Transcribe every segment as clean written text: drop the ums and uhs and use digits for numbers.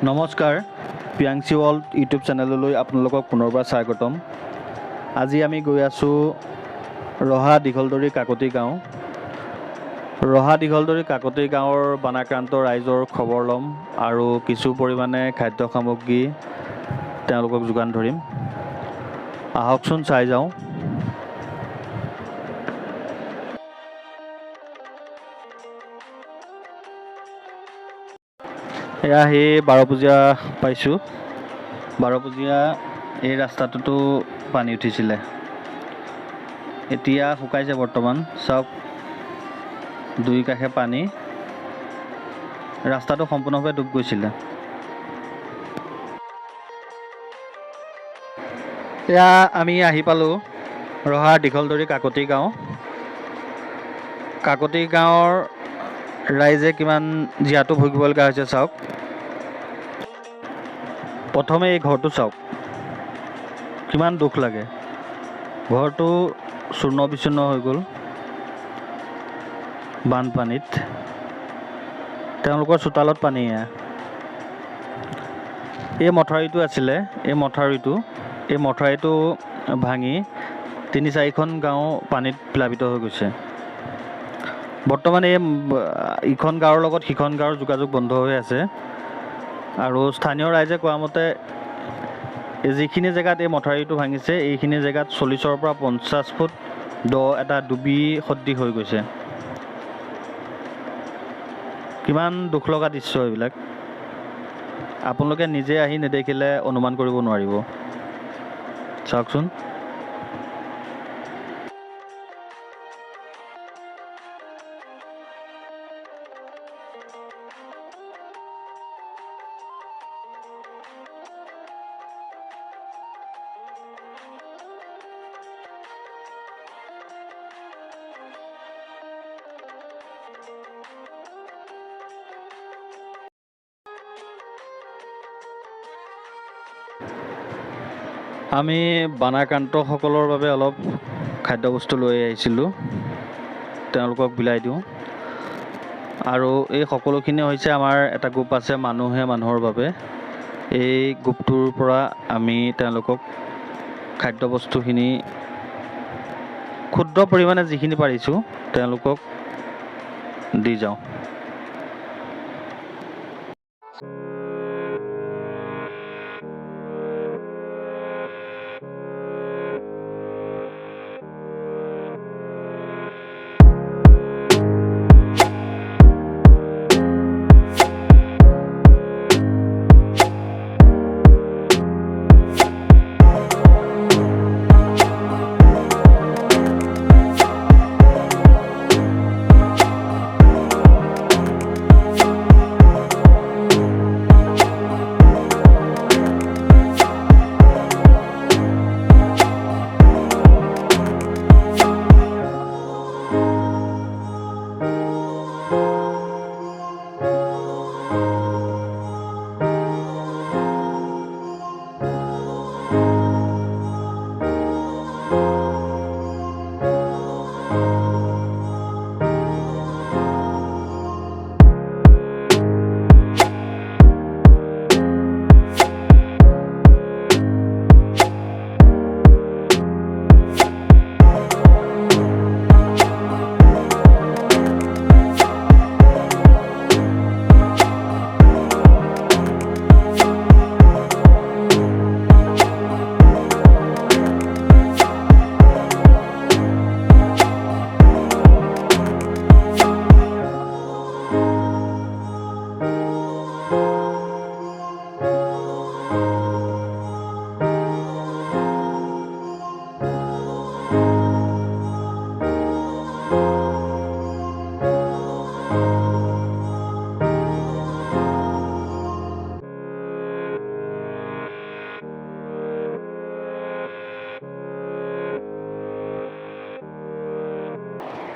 নমস্কাৰ পিয়াংচি world YouTube চেনেললৈ আপোনালোকক পুনৰবাৰ স্বাগতম। আজি আমি গৈ আছোঁ ৰহা দীঘলদৰী কাকতি গাঁও। ৰহা দীঘলদৰী কাকতি গাঁৱৰ বানাক্ৰান্ত ৰাইজৰ খবৰ ল'ম আৰু কিছু পৰিমাণে খাদ্য সামগ্ৰী তেওঁলোকক যোগান ধৰিম। আহকচোন চাই যাওঁ। এয়া সেই বাৰপূজীয়া পাইছোঁ। বাৰপূজীয়া এই ৰাস্তাটোতো পানী উঠিছিলে, এতিয়া শুকাইছে বৰ্তমান। চাওক, দুই কাষে পানী, ৰাস্তাটো সম্পূৰ্ণভাৱে ডুব গৈছিলে। এয়া আমি আহি পালোঁ ৰহাৰ দীঘলদৰী কাকতি গাঁও। কাকতি গাঁৱৰ ৰাইজে কিমান জীয়াতু ভুগিব লগা হৈছে চাওক। প্ৰথমে এই ঘৰটো চাওক, কিমান দুখ লাগে। ঘৰটো চূৰ্ণ বিচূৰ্ণ হৈ গ'ল বানপানীত। তেওঁলোকৰ চোতালত পানী। এই মথাউৰিটো আছিলে, এই মথাউৰিটো ভাঙি ৩-৪খন গাঁও পানীত প্লাবিত হৈ গৈছে। বৰ্তমান ইখন গাঁৱৰ লগত সিখন গাঁৱৰ যোগাযোগ বন্ধ হৈ আছে। আৰু স্থানীয় ৰাইজে কোৱা মতে যিখিনি জেগাত এই মথাউৰিটো ভাঙিছে, এইখিনি জেগাত 40-ৰ পৰা 50 ফুট দ এটা ডুবি সদৃশ হৈ গৈছে। কিমান দুখ লগা দৃশ্য এইবিলাক, আপোনালোকে নিজে আহি নেদেখিলে অনুমান কৰিব নোৱাৰিব। চাওকচোন। আমি বানাক্ৰান্তসকলৰ বাবে অলপ খাদ্যবস্তু লৈ আহিছিলোঁ, তেওঁলোকক বিলাই দিওঁ। আৰু এই সকলোখিনি হৈছে আমাৰ এটা গ্ৰুপ আছে, মানুহে মানুহৰ বাবে। এই গ্ৰুপটোৰ পৰা আমি তেওঁলোকক খাদ্যবস্তুখিনি ক্ষুদ্ৰ পৰিমাণে যিখিনি পাৰিছোঁ তেওঁলোকক দি যাওঁ।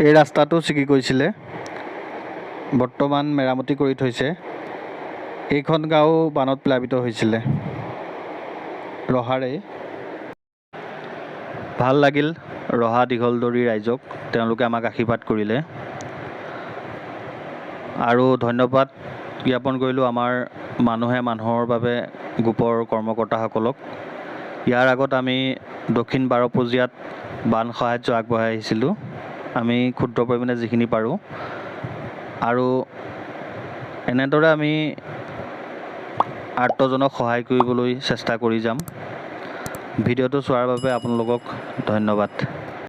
এই ৰাস্তাটো ছিগি গৈছিলে, বৰ্তমান মেৰামতি কৰি থৈছে। এইখন গাঁও বানত প্লাবিত হৈছিলে, ৰহাৰে। ভাল লাগিল ৰহা দীঘলদৰী ৰাইজক, তেওঁলোকে আমাক আশীৰ্বাদ কৰিলে। আৰু ধন্যবাদ জ্ঞাপন কৰিলোঁ আমাৰ মানুহে মানুহৰ বাবে গোপৰ কৰ্মকৰ্তাসকলক। ইয়াৰ আগত আমি দক্ষিণ বাৰপূজীয়াত বান সাহাৰ্য আগবঢ়াই আহিছিলোঁ, আমি ক্ষুদ্ৰ পৰিমাণে যিখিনি পাৰোঁ, আৰু এনেদৰে আমি আৰ্তজনক সহায় কৰিবলৈ চেষ্টা কৰি যাম। ভিডিঅ'টো চোৱাৰ বাবে আপোনালোকক ধন্যবাদ।